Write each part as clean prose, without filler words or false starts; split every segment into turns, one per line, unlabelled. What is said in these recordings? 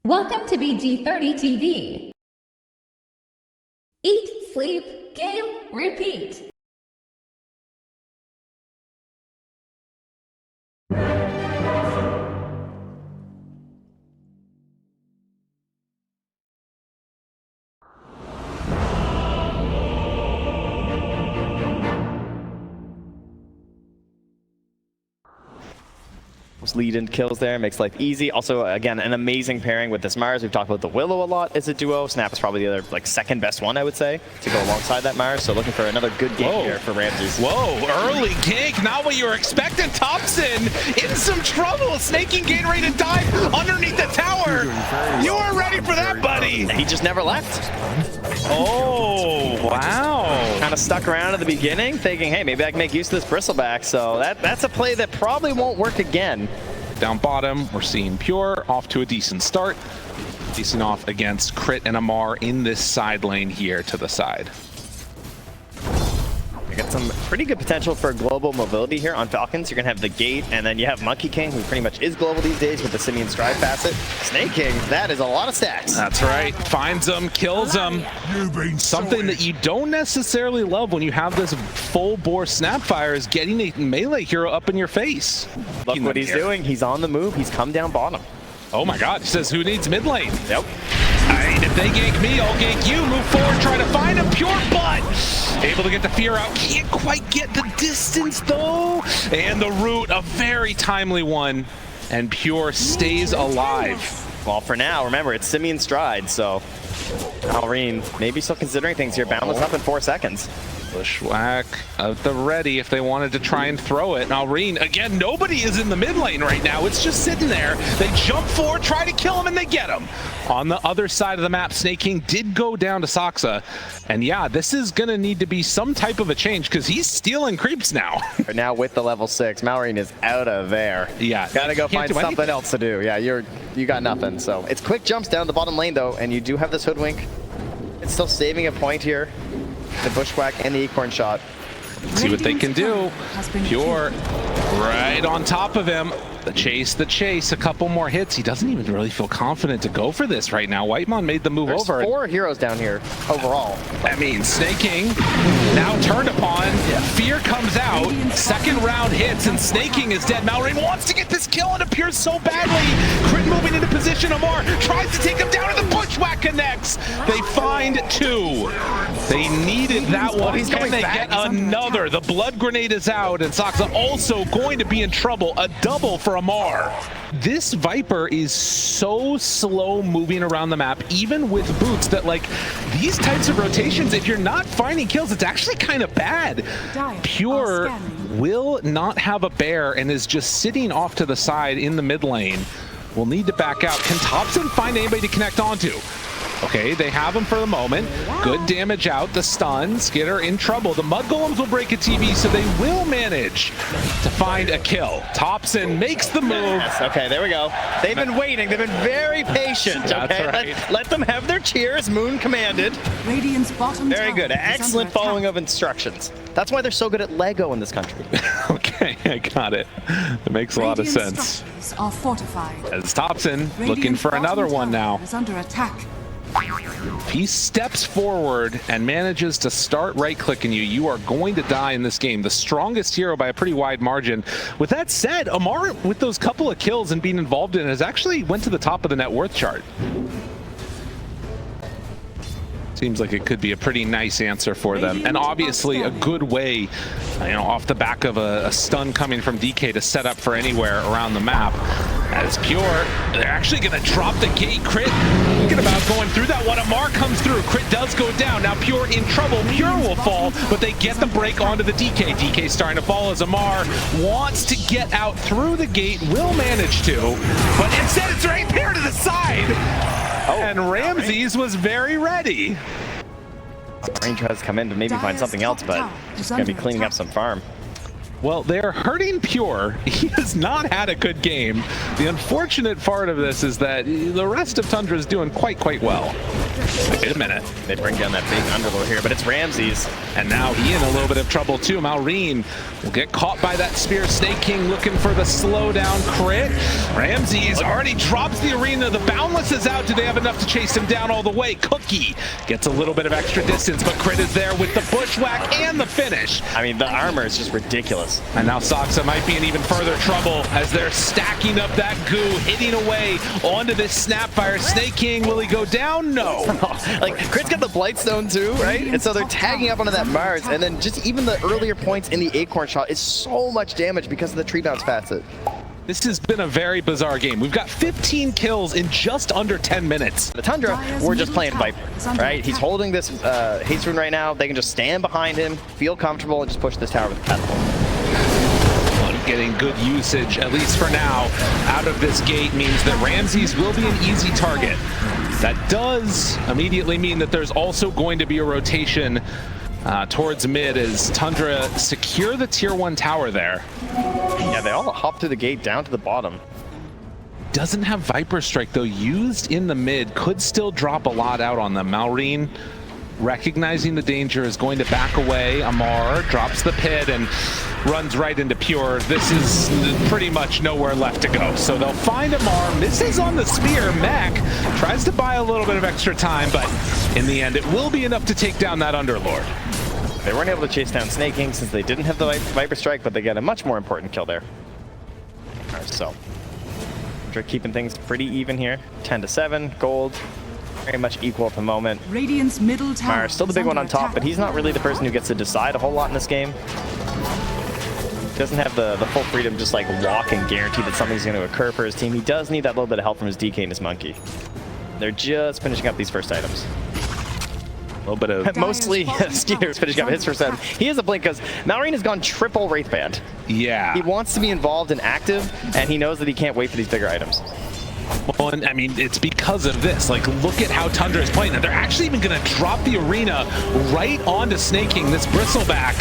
Welcome to BG30 TV. Eat, sleep, game, repeat.
Lead in kills there, makes life easy. Also, again, an amazing pairing with this Mars. We've talked about the Willow a lot as a duo. Snap is probably the other, second best one, I would say, to go alongside that Mars. So looking for another good game here for Ramses.
Whoa, early gank, not what you were expecting. Thompson in some trouble. Snaking getting ready to dive underneath the tower. You weren't ready for that, buddy.
He just never left.
Oh, wow.
Kind of stuck around at the beginning, thinking, hey, maybe I can make use of this bristleback. So that's a play that probably won't work again.
Down bottom, we're seeing Pure off to a decent start. Facing off against Crit and Amar in this side lane here to the side.
You got some pretty good potential for global mobility here on Falcons. You're going to have the Gate, and then you have Monkey King, who pretty much is global these days with the Simeon Stride facet. Snake King, that is a lot of stacks.
That's right. Finds them, kills them. Something that you don't necessarily love when you have this full-bore Snapfire is getting a melee hero up in your face.
Look what he's doing. He's on the move. He's come down bottom.
Oh my god, he says, who needs mid lane?
Yep.
If they gank me, I'll gank you. Move forward, try to find him. Pure butt. Able to get the fear out. Can't quite get the distance though. And the root, a very timely one. And Pure stays alive.
Well, for now, remember, it's Simeon Stride, so Alreen maybe still considering things here. Boundless up in 4 seconds.
Bushwhack at the ready if they wanted to try and throw it. Now Alreen, again, nobody is in the mid lane right now. It's just sitting there. They jump forward, try to kill him, and they get him. On the other side of the map, Snake King did go down to Saksa. And yeah, this is going to need to be some type of a change because he's stealing creeps now.
Now with the level 6, Malrine is out of there.
Yeah.
Gotta go find something else to do. Yeah, you got nothing. So it's quick jumps down the bottom lane though, and you do have this Hoodwink. It's still saving a point here. The Bushwhack and the Acorn Shot.
See what they can do. Pure right on top of him. The chase, a couple more hits. He doesn't even really feel confident to go for this right now. Whitemon made the move over.
There's 4 heroes down here overall.
That means Snake King now turned upon. Fear comes out. Second round hits and Snake King is dead. Malrine wants to get this kill and appears so badly. Crit moving into position. Amar tries to take him down and the Bushwhack connects. They find 2. They needed that one. Can they get another? The blood grenade is out and Saksa also going to be in trouble. A double for Amar. This Viper is so slow moving around the map, even with boots, that these types of rotations, if you're not finding kills, it's actually kind of bad. Pure will not have a bear and is just sitting off to the side in the mid lane. Will need to back out. Can Thompson find anybody to connect onto? Okay, they have him for the moment. Good damage out. The stun. Skitter in trouble. The Mud Golems will break a TV, so they will manage to find a kill. Thompson makes the move.
Yes, okay, there we go. They've been waiting. They've been very patient. Okay,
right.
let them have their cheers. Moon commanded.
Radiant's bottom
very good. Excellent following of instructions. That's why they're so good at Lego in this country.
Okay, I got it. It makes a lot of sense.
Are fortified.
As Thompson looking for another one now.
Is under attack.
He steps forward and manages to start right-clicking you. You are going to die in this game. The strongest hero by a pretty wide margin. With that said, Amar, with those couple of kills and being involved in it, has actually went to the top of the net worth chart. Seems like it could be a pretty nice answer for them, and obviously a good way, off the back of a stun coming from DK to set up for anywhere around the map. As Pure, they're actually going to drop the gate. Crit thinking about going through that one. Amar comes through. Crit does go down. Now Pure in trouble. Pure will fall, but they get the break onto the DK. DK starting to fall as Amar wants to get out through the gate. Will manage to, but instead it's right there to the side. And Ramses was very ready.
Rain tries to come in to maybe find something else, but he's going to be cleaning up some farm.
Well, they're hurting Pure. He has not had a good game. The unfortunate part of this is that the rest of Tundra is doing quite well. Wait a minute.
They bring down that big underlord here, but it's Ramses.
And now he in a little bit of trouble too. Malrine will get caught by that spear. Snake King looking for the slowdown crit. Ramses already drops the arena. The Boundless is out. Do they have enough to chase him down all the way? Cookie gets a little bit of extra distance, but Crit is there with the bushwhack and the finish.
I mean, the armor is just ridiculous.
And now Soxa might be in even further trouble as they're stacking up that goo, hitting away onto this Snapfire. Snake King, will he go down? No.
Like, Crit's got the Blightstone too, right? And so they're tagging up onto that Mars, and then just even the earlier points in the Acorn shot is so much damage because of the tree bounce facet.
This has been a very bizarre game. We've got 15 kills in just under 10 minutes.
The Tundra, we're just playing Viper, right? He's holding this haste rune right now. They can just stand behind him, feel comfortable, and just push this tower with the catapult.
Getting good usage, at least for now, out of this gate means that Ramses will be an easy target. That does immediately mean that there's also going to be a rotation towards mid as Tundra secure the tier 1 tower there.
Yeah, they all hop through the gate down to the bottom.
Doesn't have Viper Strike though, used in the mid, could still drop a lot out on them. Malrine, recognizing the danger, is going to back away. Amar drops the pit and runs right into Pure. This is pretty much nowhere left to go. So they'll find Amar, misses on the spear. Mac tries to buy a little bit of extra time, but in the end, it will be enough to take down that Underlord.
They weren't able to chase down Snake King since they didn't have the Viper Strike, but they get a much more important kill there. All right, so they're keeping things pretty even here. 10-7, gold. Very much equal at the moment.
Radiant's middle tower.
Mars still the big one on top, but he's not really the person who gets to decide a whole lot in this game. Doesn't have the full freedom to just like walk and guarantee that something's going to occur for his team. He does need that little bit of help from his DK and his monkey. They're just finishing up these first items. A little bit of mostly Skeeter's finishing up his first item. He has a blink because Malrine has gone triple Wraithband.
Yeah.
He wants to be involved and active, and he knows that he can't wait for these bigger items.
Well, and I mean, it's because of this. Like, look at how Tundra is playing. And they're actually even going to drop the arena right onto Snake King. This Bristleback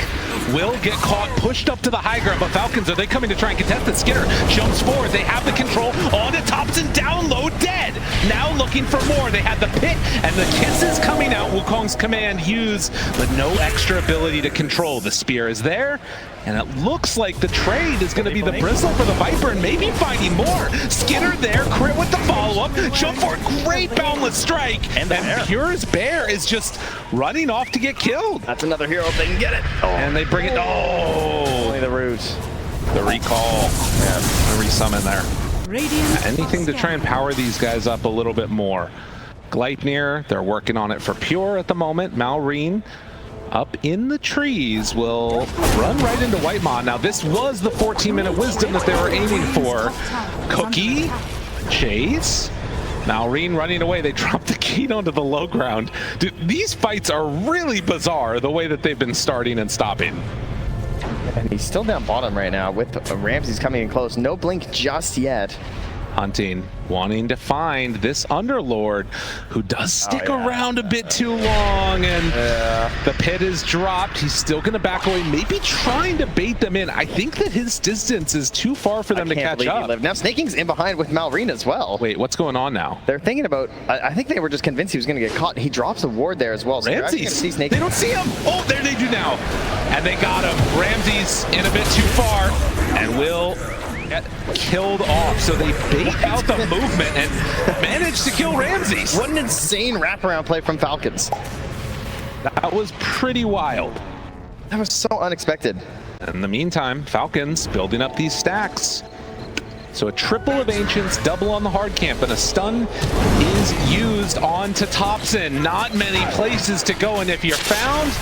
will get caught, pushed up to the high ground. But Falcons, are they coming to try and contest it? Skinner jumps forward. They have the control onto Thompson, down low, dead. Now looking for more. They had the pit and the kisses coming out. Wukong's command used, but no extra ability to control. The spear is there. And it looks like the trade is going to be the Bristle for the Viper and maybe finding more. Skinner there, Crit with the follow-up. Jump forward, great Boundless Strike. And Pure's Bear is just running off to get killed.
That's another hero if they can get it. Oh.
And they bring it,
Only the root.
The recall. Yeah, the resummon there. Anything to try and power these guys up a little bit more. Gleipnir, they're working on it for Pure at the moment. Malrine, up in the trees, will run right into Whitemon. Now this was the 14-minute wisdom that they were aiming for. Cookie, Chase, Malrine running away. They dropped the gate onto the low ground. Dude, these fights are really bizarre, the way that they've been starting and stopping.
And he's still down bottom right now with Ramses coming in close. No blink just yet.
Hunting, wanting to find this Underlord who does stick around a bit too long, and the pit is dropped. He's still going to back away, maybe trying to bait them in. I think that his distance is too far for them to catch up.
Now Snake King's in behind with Malrine as well.
Wait, what's going on now?
They're thinking about, I think they were just convinced he was going to get caught. He drops a ward there as well. So
Ramses,
see Snake
they don't see him. Oh, there they do now. And they got him. Ramses in a bit too far and will get killed off. So they bait out the movement and managed to kill Ramses.
What an insane wraparound play from Falcons.
That was pretty wild.
That was so unexpected.
In the meantime, Falcons building up these stacks. So a triple of Ancients, double on the hard camp, and a stun is used onto Thompson. Not many places to go, and if you're found,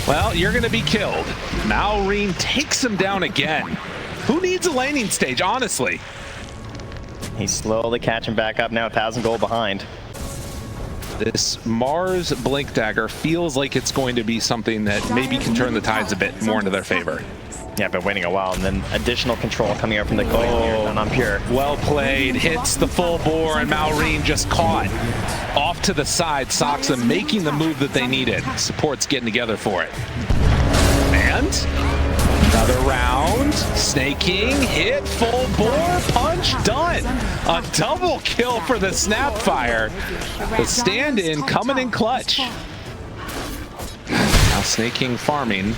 well, you're going to be killed. Malrine takes him down again. Who needs a landing stage, honestly?
He's slowly catching back up now, 1,000 gold behind.
This Mars Blink Dagger feels like it's going to be something that maybe can turn the tides a bit more into their favor.
Yeah, been waiting a while, and then additional control coming out from the Gleipnir on Pure.
Well played, hits the full bore, and Malrine just caught. Off to the side, Soxa making the move that they needed. Support's getting together for it. And Another round, snaking, hit, full bore, punch, done. A double kill for the Snapfire. The stand-in coming in clutch. Now snaking farming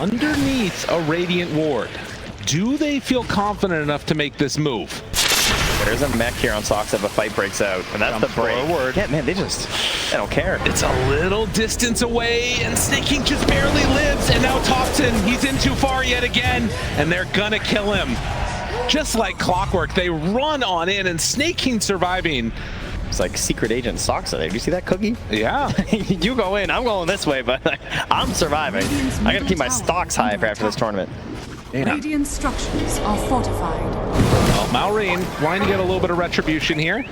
underneath a Radiant ward. Do they feel confident enough to make this move?
There's a mech here on Sox if a fight breaks out, and that's the break. Forward. Yeah, man, they don't care.
It's a little distance away, and snaking just barely lives, and now Thompson, he's in too far yet again, and they're gonna kill him. Just like clockwork, they run on in, and snaking surviving.
It's like secret agent Sox there. Do you see that cookie?
Yeah.
You go in, I'm going this way, but I'm surviving. I gotta keep my stocks high for after this tournament.
Radiant structures are fortified.
Well, Malrine wanting to get a little bit of retribution here.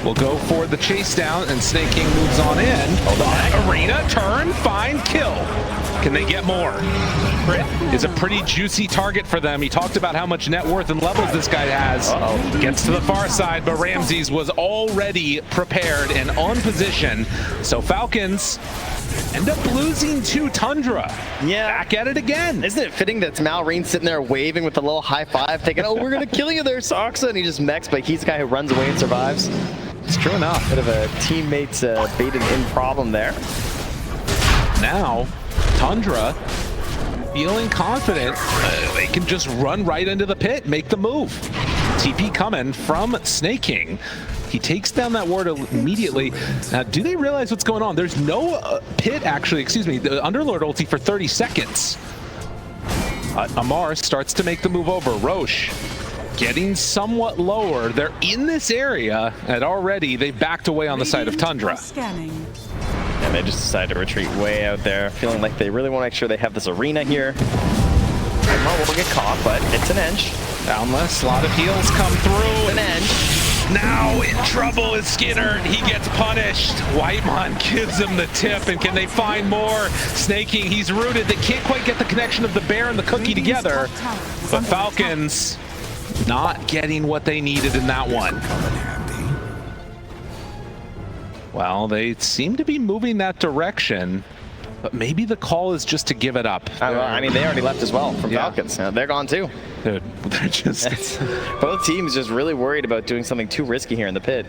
We'll go for the chase down, and snaking moves on in. Oh, Arena, turn, find, kill. Can they get more? Crit is a pretty juicy target for them. He talked about how much net worth and levels this guy has. Gets to the far side, but Ramses was already prepared and on position. So Falcons end up losing to Tundra.
Yeah.
Back at it again.
Isn't it fitting that Malrine sitting there waving with a little high five, thinking, oh, we're going to kill you there, Soxa, and he just mechs, but he's the guy who runs away and survives.
It's true enough.
Bit of a teammate's baited in problem there.
Now, Tundra feeling confident. They can just run right into the pit, make the move. TP coming from snaking. He takes down that ward immediately. Now, do they realize what's going on? There's no pit, actually, excuse me, the Underlord ulti for 30 seconds. Amar starts to make the move over. Roche getting somewhat lower. They're in this area, and already they backed away on the side of Tundra.
Scanning.
And they just decided to retreat way out there, feeling like they really want to make sure they have this arena here. Amar will get caught, but it's an edge.
Boundless, a lot of heals come through.
An edge.
Now in trouble is Skinner. He gets punished. Whitemon gives him the tip, and can they find more? Snaking, he's rooted. They can't quite get the connection of the bear and the cookie together. But Falcons not getting what they needed in that one. Well, they seem to be moving that direction, but maybe the call is just to give it up.
I mean, they already left as well from Falcons. They're gone too.
Dude, they're just...
Both teams just really worried about doing something too risky here in the pit.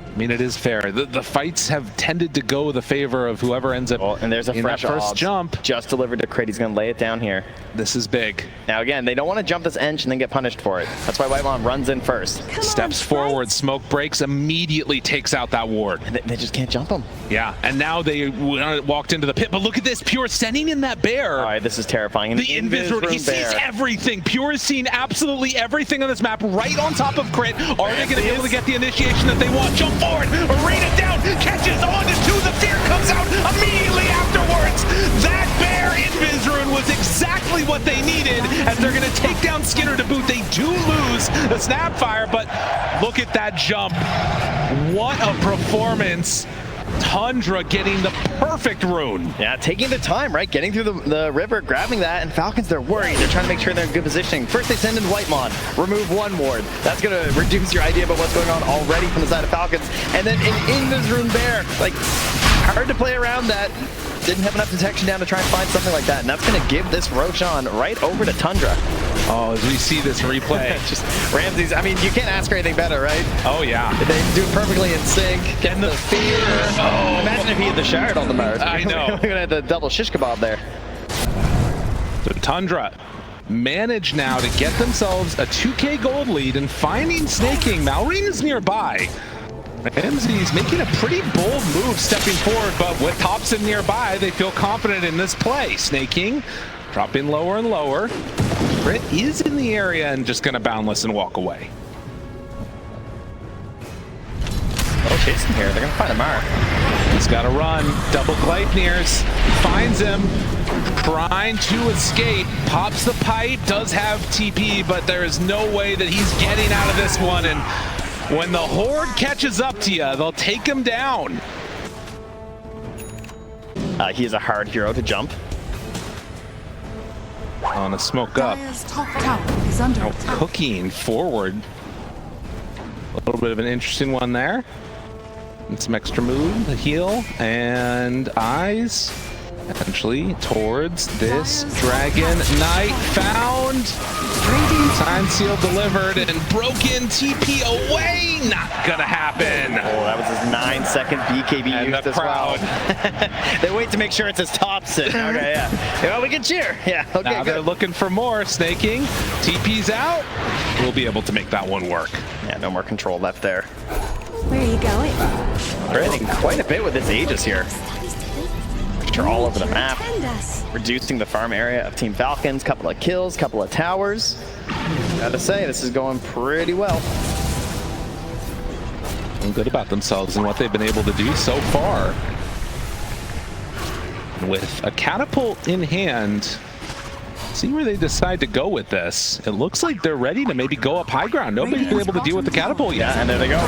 I mean, it is fair. The fights have tended to go the favor of whoever ends up
and there's a
in
fresh
that first jump.
Just delivered to Crit. He's going to lay it down here.
This is big.
Now, again, they don't want to jump this edge and then get punished for it. That's why Whitemon runs in first.
Steps forward, smoke breaks, immediately takes out that ward.
And they just can't jump him.
Yeah, and now they walked into the pit. But look at this, Pure sending in that bear.
All right, this is terrifying.
The invis room, he sees everything. Pure is seeing absolutely everything on this map right on top of Crit. Are they going to be able to get the initiation that they want? Jump forward, Arena down, catches on to two. The fear comes out immediately afterwards. That bear invis rune was exactly what they needed, as they're going to take down Skinner to boot. They do lose the Snapfire, but look at that jump. What a performance. Tundra getting the perfect rune.
Yeah, taking the time, right? Getting through the river, grabbing that, and Falcons, they're worried. They're trying to make sure they're in good positioning. First, they send in Whitemon, remove one ward. That's going to reduce your idea about what's going on already from the side of Falcons. And then an invis rune there. Like, hard to play around that. Didn't have enough detection down to try and find something like that. And that's going to give this Roshan right over to Tundra.
Oh, as we see this replay.
Just Ramses, I mean, you can't ask for anything better, right?
Oh, yeah.
They do it perfectly in sync. Get the fear. Oh, imagine if he had the shard on the Mars.
I know.
We're going to have the double shish kebab there.
So Tundra manage now to get themselves a 2K gold lead, and finding snaking. Malrine is nearby. Ramsey's making a pretty bold move stepping forward, but with Thompson nearby, they feel confident in this play. Snaking, dropping lower and lower. Crit is in the area and just gonna boundless and walk away.
Oh, chasing here. They're gonna find Amar.
He's gotta run. Double Gleipnirs. Finds him. Trying to escape. Pops the pipe. Does have TP, but there is no way that he's getting out of this one. And when the Horde catches up to you, they'll take him down.
He is a hard hero to jump.
On a smoke up.
Dire's top tower is under attack.
Cooking forward. A little bit of an interesting one there. And some extra move, the heal, and eyes. Eventually towards this Dragon Knight found. Time seal delivered and broken TP away. Not gonna happen.
Oh, that was his 9-second BKB
And
used
the
as well.
crowd.
They wait to make sure it's his Thompson. Okay, yeah. Well, we can cheer. Yeah, okay,
Now they're
good.
looking for more. Snaking. TP's out. We'll be able to make that one work.
Yeah, no more control left there.
Where are you going?
They're hitting quite a bit with this Aegis here. They're all over the map. Reducing the farm area of Team Falcons. Couple of kills, couple of towers. Gotta say, this is going pretty well.
Feeling good about themselves and what they've been able to do so far. With a catapult in hand, see where they decide to go with this. It looks like they're ready to maybe go up high ground. Nobody's been able to deal with the catapult yet.
Yeah, and there they go.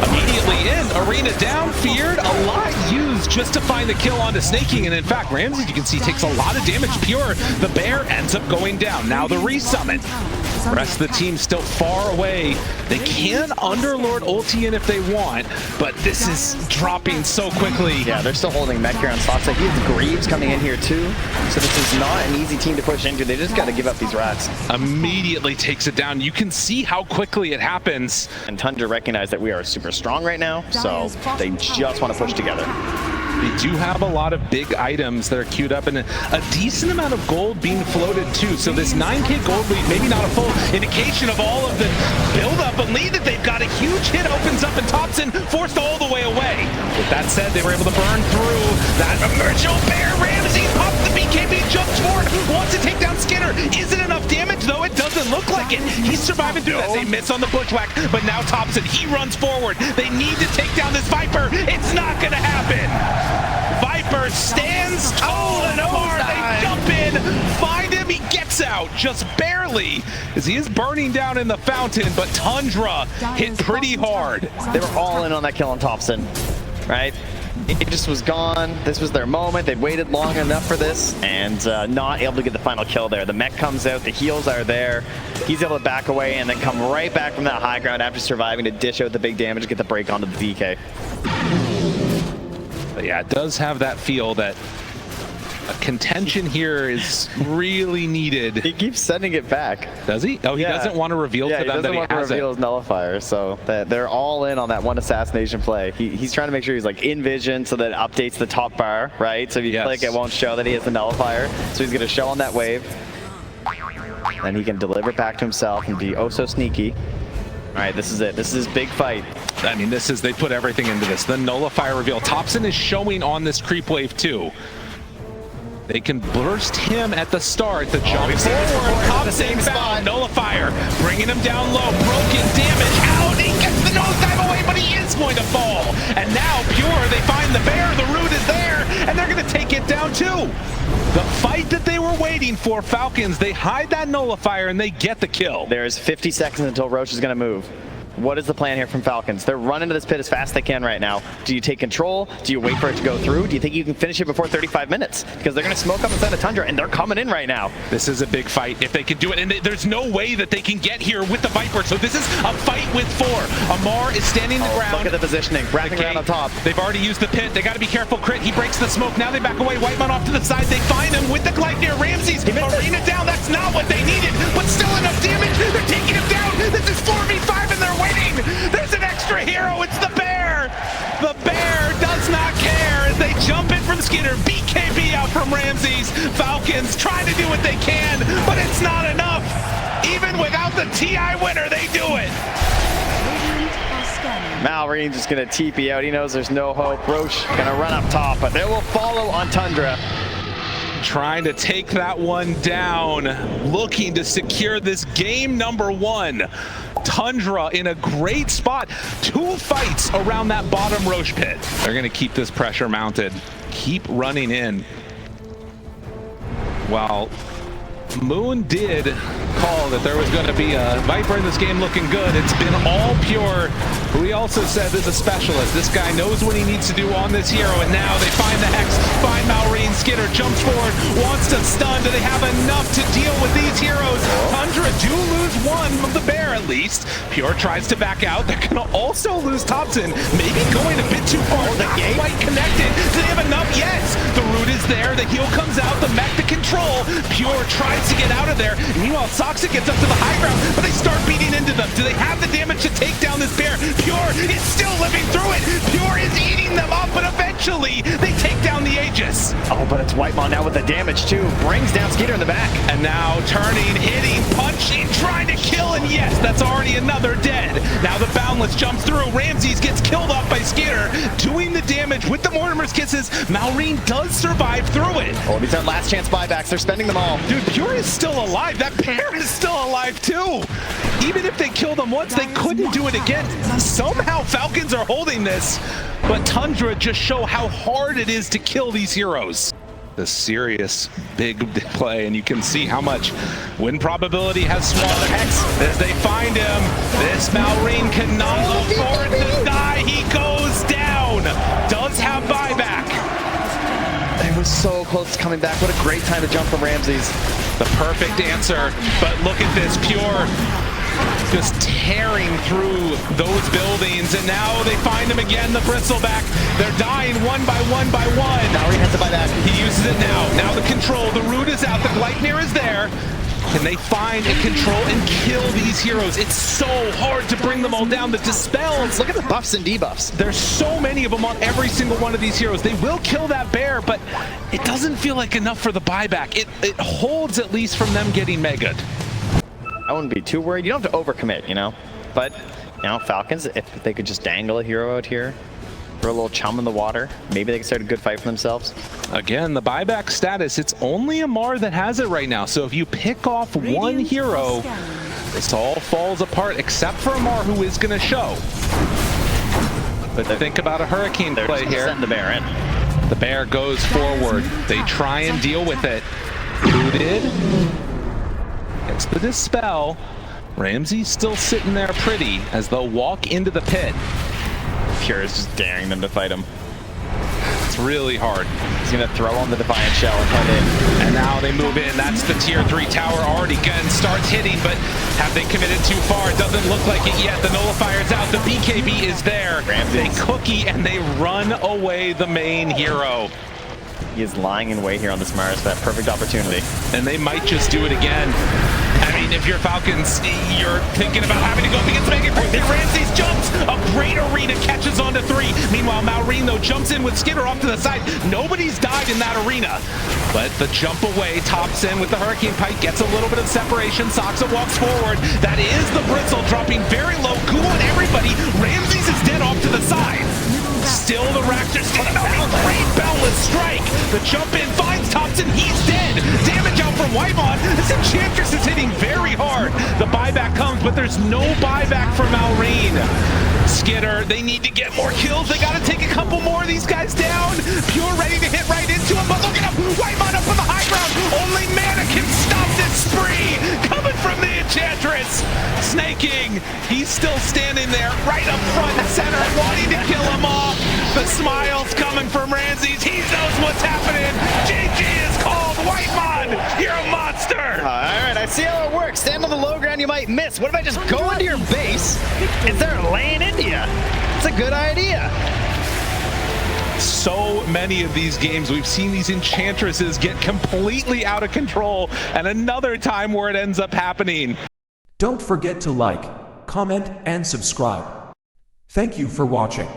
Immediately in, Arena down, feared, a lot used just to find the kill onto Snaking, and in fact, Ramsey, you can see, takes a lot of damage. Pure, the bear ends up going down. Now the resummon. The rest of the team still far away. They can Underlord ulti in if they want, but this is dropping so quickly.
Yeah, they're still holding mech here on spots. Like, he has Greaves coming in here too, so this is not an easy team to push into. They just got to give up these rats.
Immediately takes it down. You can see how quickly it happens.
And Tundra recognize that we are super strong right now, so they just want to push together.
They do have a lot of big items that are queued up and a decent amount of gold being floated too. So this 9k gold lead, maybe not a full indication of all of the build-up, but lead that they've got. A huge hit opens up and Thompson forced all the way away. With that said, they were able to burn through that emergent bear. Ramsey pops the BKB, jumps forward, wants to take down Skinner. Is it enough damage though? It doesn't look like it. He's surviving through that. They miss on the bushwhack, but now Thompson, he runs forward. They need to take down this Viper. It's not gonna happen. Viper stands tall and Omar, they jump in, find him, he gets out, just barely, as he is burning down in the fountain, but Tundra hit pretty hard.
They were all in on that kill on Thompson, right? It just was gone. This was their moment. They'd waited long enough for this and not able to get the final kill there. The mech comes out, the heals are there. He's able to back away and then come right back from that high ground after surviving to dish out the big damage and get the break onto the DK.
But yeah, it does have that feel that a contention here is really needed.
He keeps sending it back.
Does he? Oh, he doesn't want to reveal to them that he has it.
He doesn't want to reveal his nullifier, so they're all in on that one assassination play. He's trying to make sure he's like in vision so that it updates the top bar, right? So if you click, it won't show that he has the nullifier. So he's going to show on that wave. Then he can deliver it back to himself and be oh so sneaky. All right, this is it. This is his big fight.
I mean, they put everything into this. The nullifier reveal. Thompson is showing on this creep wave too. They can burst him at the start. The jump forward. Thompson found nullifier, bringing him down low. Broken damage out. He gets the nosedive away, but he is going to fall. And now Pure, they find the bear. The root is there, and they're going to take it down too. The fight that they were waiting for, Falcons, they hide that nullifier and they get the kill.
There's 50 seconds until Roche is going to move. What is the plan here from Falcons? They're running to this pit as fast as they can right now. Do you take control? Do you wait for it to go through? Do you think you can finish it before 35 minutes? Because they're going to smoke up inside the Tundra, and they're coming in right now.
This is a big fight if they can do it, and there's no way that they can get here with the Viper, so this is a fight with 4. Amar is standing the ground.
Look at the positioning, wrapping around on top.
They've already used the pit. They got to be careful. Crit, he breaks the smoke. Now they back away. Whitemon off to the side. They find him with the Gleipnir. Ramsey's arena down. That's not what they needed, but still enough damage. They're taking him down. This is 4v5, and they're waiting. There's an extra hero. It's the bear. The bear does not care as they jump in from Skinner. BKB out from Ramsey's. Falcons trying to do what they can, but it's not enough. Even without the TI winner, they do it.
Malrine just going to TP out. He knows there's no hope. Roche going to run up top, but they will follow on Tundra.
Trying to take that one down, looking to secure this game number 1. Tundra in a great spot. 2 fights around that bottom Roche pit. They're going to keep this pressure mounted. Keep running in. While Moon did call that there was going to be a Viper in this game looking good. It's been all Pure, who we also said is a specialist. This guy knows what he needs to do on this hero, and now they find the Hex, find Malrine. Skitter jumps forward, wants to stun. Do they have enough to deal with these heroes? Tundra do lose one of the bear at least. Pure tries to back out. They're going to also lose Thompson. Maybe going a bit too far. Not quite connected. Do they have enough? Yes. The root is there. The heal comes out. The mech to control. Pure tries to get out of there. Meanwhile, Soxa gets up to the high ground, but they start beating into them. Do they have the damage to take down this bear? Pure is still living through it. Pure is eating them up, but eventually they take down the Aegis.
Oh, but it's Whitemon now with the damage too. Brings down Skeeter in the back.
And now turning, hitting, punching, trying to kill, and yes, that's already another dead. Now the Boundless jumps through. Ramses gets killed off by Skeeter, doing the damage with the Mortimer's Kisses. Malrine does survive through it.
Oh, these are last chance buybacks. They're spending them all.
Dude, Pure is still alive. That bear is still alive too. Even if they killed them once, they couldn't do it again. Somehow Falcons are holding this, but Tundra just show how hard it is to kill these heroes. The serious big play, and you can see how much win probability has swung as they find him. This Malrine cannot afford to die. He goes down. Does have buyback.
They were so close to coming back. What a great time to jump from Ramses.
The perfect answer, but look at this, Pure just tearing through those buildings, and now they find him again, the Bristleback. They're dying one by one by one.
Malrine has to buy that.
He uses it now. Now the control, the root is out, the Gleipnir is there. Can they find and control and kill these heroes? It's so hard to bring them all down. The dispels.
Look at the buffs and debuffs.
There's so many of them on every single one of these heroes. They will kill that bear, but it doesn't feel like enough for the buyback. It holds at least from them getting mega'd.
I wouldn't be too worried. You don't have to overcommit, you know? But, you know, Falcons, if they could just dangle a hero out here, throw a little chum in the water, maybe they can start a good fight for themselves.
Again, the buyback status, it's only Amar that has it right now. So if you pick off one hero, this all falls apart, except for Amar, who is going to show. But think about a Hurricane play here.
Send the bear in.
The bear goes forward. They try and deal with it. Booted. Gets the dispel. Ramsey's still sitting there pretty as they'll walk into the pit.
Pure is just daring them to fight him.
It's really hard.
He's gonna throw on the Defiant Shell and head in.
And now they move in. That's the tier 3 tower already again starts hitting, but have they committed too far? It doesn't look like it yet. The nullifier's out. The BKB is there. They cookie and they run away the main hero.
He is lying in wait here on this Mars for that perfect opportunity.
And they might just do it again. I mean, if you're Falcons, you're thinking about having to go up against Megan. Ramses jumps. A great arena catches onto 3. Meanwhile, Malrine, though, jumps in with Skitter off to the side. Nobody's died in that arena. But the jump away, tops in with the Hurricane Pike, gets a little bit of separation. Soxa walks forward. That is the Bristle dropping very low. Cool and everybody. Ramses is dead off to the side. Still the Raptors taking out a great Boundless strike. The jump in finds Thompson. He's dead. Damage out from Whitemon. This Enchantress is hitting very hard. The buyback comes, but there's no buyback for Malrine. Skitter, they need to get more kills. They got to take a couple more of these guys down. Pure ready to hit right into him, but look at him. Whitemon up on the high ground. Only Mana can stop this spree. Coming from the Enchantress. Snaking. He's still standing there right up front and center, wanting to kill him off. The smile's coming from Ramses. He knows what's happening. GG is called. Whitemon, you're a monster.
All right, I see how it works. Stand on the low ground, you might miss. What if I just go into your base and start laying into you? It's a good idea.
So many of these games, we've seen these Enchantresses get completely out of control, and another time where it ends up happening.
Don't forget to like, comment, and subscribe. Thank you for watching.